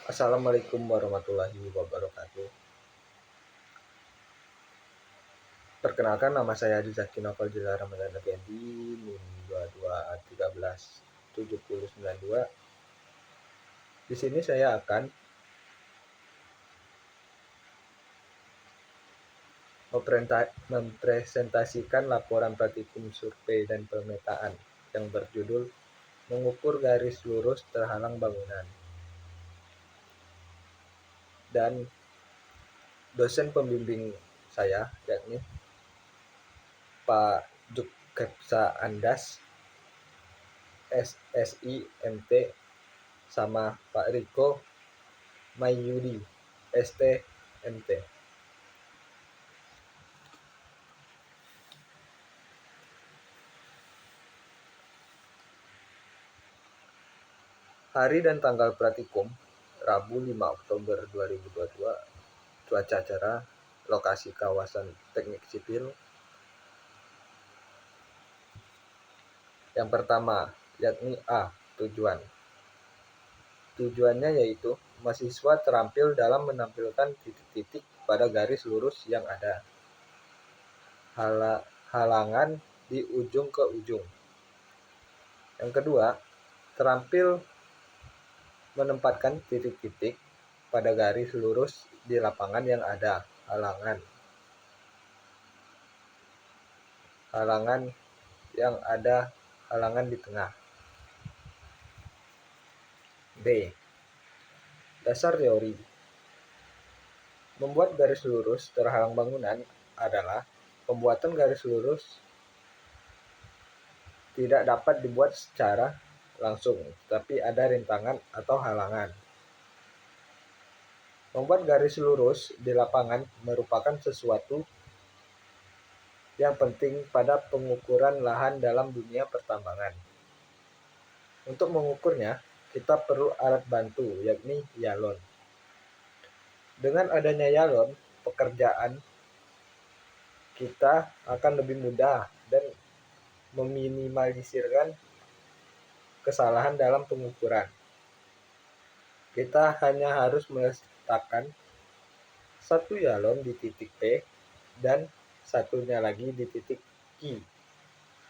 Assalamualaikum warahmatullahi wabarakatuh. Perkenalkan, nama saya Haji Zaki Novel Jila Ramadan Effendi, NIM 22137092. Di sini saya akan mempresentasikan laporan praktikum survei dan pemetaan yang berjudul Mengukur Garis Lurus Terhalang Bangunan. Dan dosen pembimbing saya yakni Pak Jukepsa Andas, SSI MT, sama Pak Riko Mayudi, ST MT. Hari dan tanggal praktikum, Rabu 5 Oktober 2022, cuaca cerah, lokasi kawasan teknik sipil. Yang pertama, yakni A, tujuan. Tujuannya yaitu mahasiswa terampil dalam menampilkan titik-titik pada garis lurus yang ada. Halangan di ujung ke ujung. Yang kedua, terampil menempatkan titik-titik pada garis lurus di lapangan yang ada halangan. Halangan yang ada halangan di tengah. B. Dasar teori. Membuat garis lurus terhalang bangunan adalah pembuatan garis lurus tidak dapat dibuat secara langsung, tapi ada rintangan atau halangan. Membuat garis lurus di lapangan merupakan sesuatu yang penting pada pengukuran lahan dalam dunia pertambangan. Untuk mengukurnya, kita perlu alat bantu, yakni yalon. Dengan adanya yalon, pekerjaan kita akan lebih mudah dan meminimalisirkan kesalahan dalam pengukuran. Kita hanya harus meletakkan satu yalon di titik P dan satunya lagi di titik Q.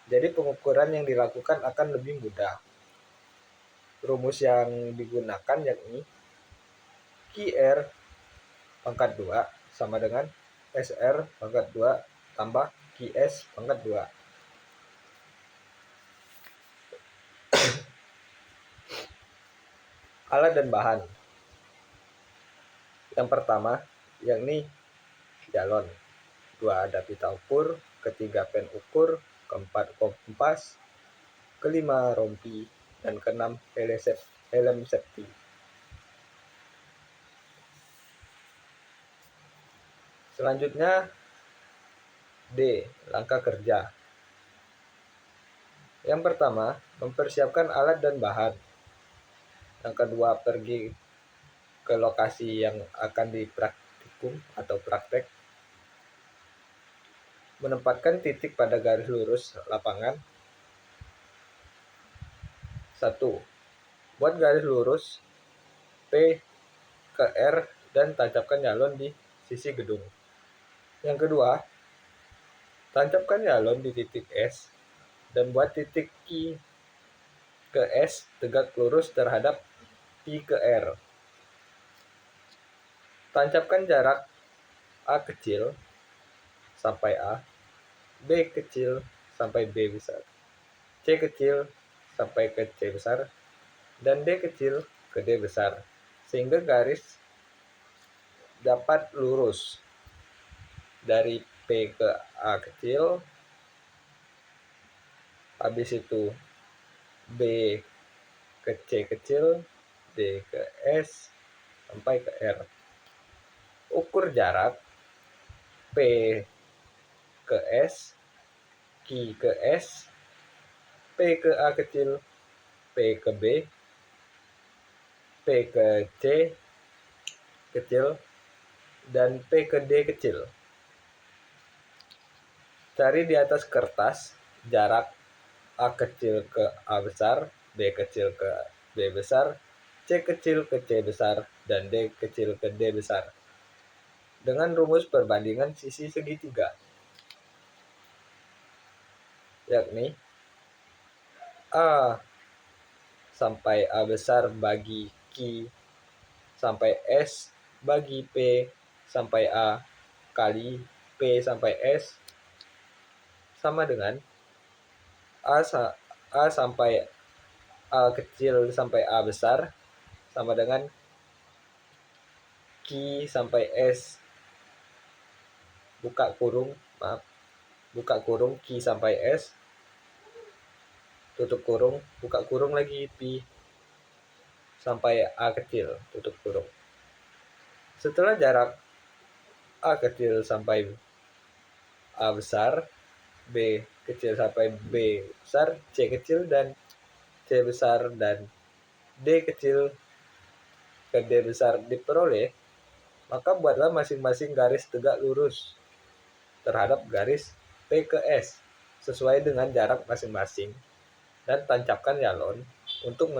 Jadi pengukuran yang dilakukan akan lebih mudah. Rumus yang digunakan yakni QR pangkat 2 sama dengan SR pangkat 2 tambah QS pangkat 2. Alat dan bahan. Yang pertama yakni galon. 2 ada pita ukur, ketiga pen ukur, keempat kompas, kelima rompi, dan keenam helm safety. Selanjutnya D. Langkah kerja. Yang pertama, mempersiapkan alat dan bahan. Yang kedua, pergi ke lokasi yang akan dipraktikum atau praktek. Menempatkan titik pada garis lurus lapangan. 1. Buat garis lurus P ke R dan tancapkan yalon di sisi gedung. Yang kedua, tancapkan yalon di titik S dan buat titik Q ke S tegak lurus terhadap P ke R. Tancapkan jarak A kecil sampai A, B kecil sampai B besar, C kecil sampai ke C besar, dan D kecil ke D besar, sehingga garis dapat lurus dari P ke A kecil, habis itu B ke C kecil, D ke S, sampai ke R. Ukur jarak P ke S, Q ke S, P ke A kecil, P ke B, P ke C kecil, dan P ke D kecil. Cari di atas kertas jarak A kecil ke A besar, B kecil ke B besar, C C kecil ke C besar, dan D kecil ke D besar. Dengan rumus perbandingan sisi segitiga, yakni A sampai A besar bagi Q sampai S bagi P sampai A kali P sampai S sama dengan A sampai A kecil sampai A besar sama dengan Q sampai S buka kurung Q sampai S tutup kurung, buka kurung lagi P sampai A kecil tutup kurung. Setelah jarak A kecil sampai A besar, B kecil sampai B besar, C kecil dan C besar, dan D kecil ke D besar diperoleh, maka buatlah masing-masing garis tegak lurus terhadap garis P ke S sesuai dengan jarak masing-masing dan tancapkan yalon untuk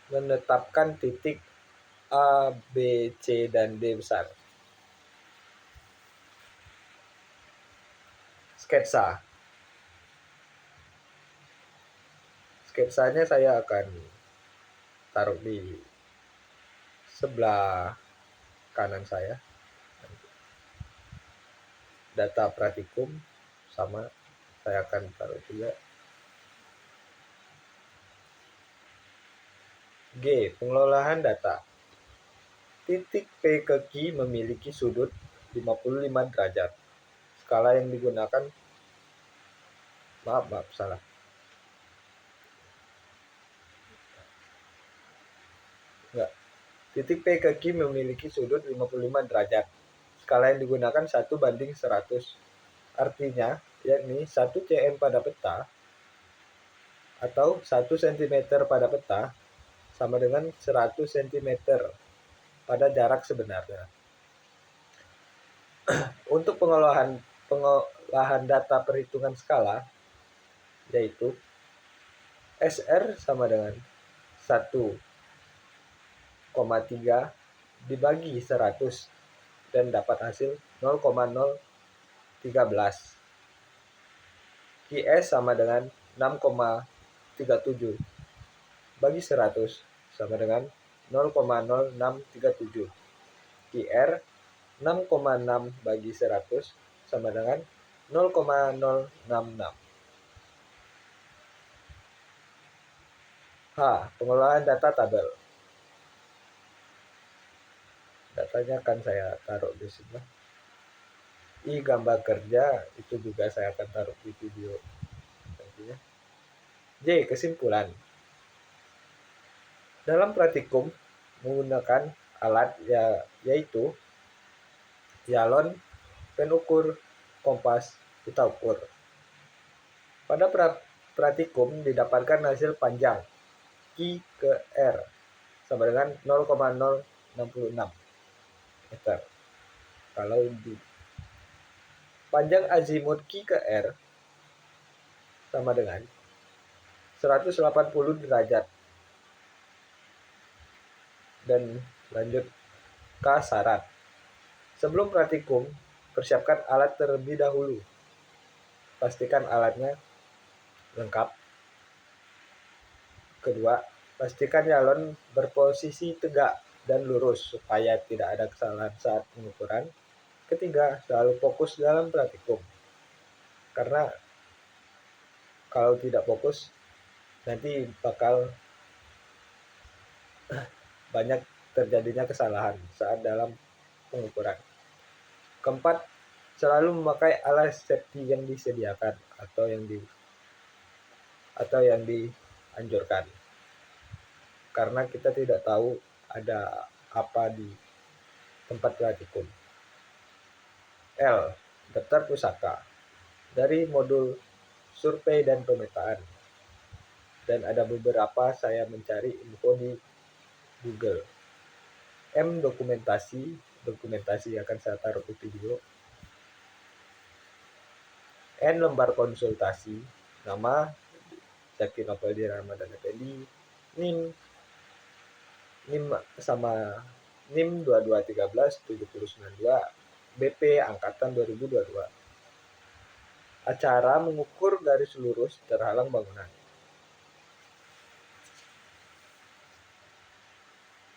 menetapkan titik A, B, C, dan D besar. Sketsanya saya akan taruh di sebelah kanan saya. Data praktikum sama saya akan taruh juga. G. Pengelolaan data. Titik P ke Q memiliki sudut 55 derajat. Skala yang digunakan salah. Enggak. Titik P ke Q memiliki sudut 55 derajat. Skala yang digunakan 1:100. Artinya, yakni 1 cm pada peta atau 1 cm pada peta sama dengan 100 cm pada jarak sebenarnya. Untuk pengolahan data perhitungan skala, yaitu SR sama dengan 1,3 dibagi 100 dan dapat hasil 0,013. QS sama dengan 6,37 bagi 100 sama dengan 0,0637. QR 6,6 bagi 100 sama dengan 0,066. H. Pengolahan data tabel. Datanya akan saya taruh di sini. I. Gambar kerja, itu juga saya akan taruh di video nantinya. J. Kesimpulan. Dalam praktikum menggunakan alat yaitu yalon, penukur, kompas, pita ukur. Pada praktikum didapatkan hasil panjang Q ke R sama dengan 0,066 meter. Kalau di panjang azimut Q ke R sama dengan 180 derajat. Dan lanjut ke syarat. Sebelum praktikum, persiapkan alat terlebih dahulu. Pastikan alatnya lengkap. Kedua, pastikan yalon berposisi tegak dan lurus supaya tidak ada kesalahan saat pengukuran. Ketiga, selalu fokus dalam praktikum. Karena kalau tidak fokus, nanti bakal banyak terjadinya kesalahan saat dalam pengukuran. Keempat, selalu memakai alat safety yang disediakan atau yang dianjurkan. Karena kita tidak tahu ada apa di tempat praktikum. L. Daftar pusaka dari modul survei dan pemetaan. Dan ada beberapa saya mencari info di Google. M. Dokumentasi akan saya taruh di video. N. Lembar konsultasi, nama Zaki Nopaldi Ramadan Effendi, NIM NIM sama NIM 2213792 BP angkatan 2022. Acara mengukur garis lurus terhalang bangunan.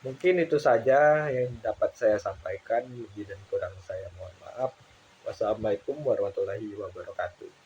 Mungkin itu saja yang dapat saya sampaikan, lebih dan kurang saya mohon maaf. Wassalamualaikum warahmatullahi wabarakatuh.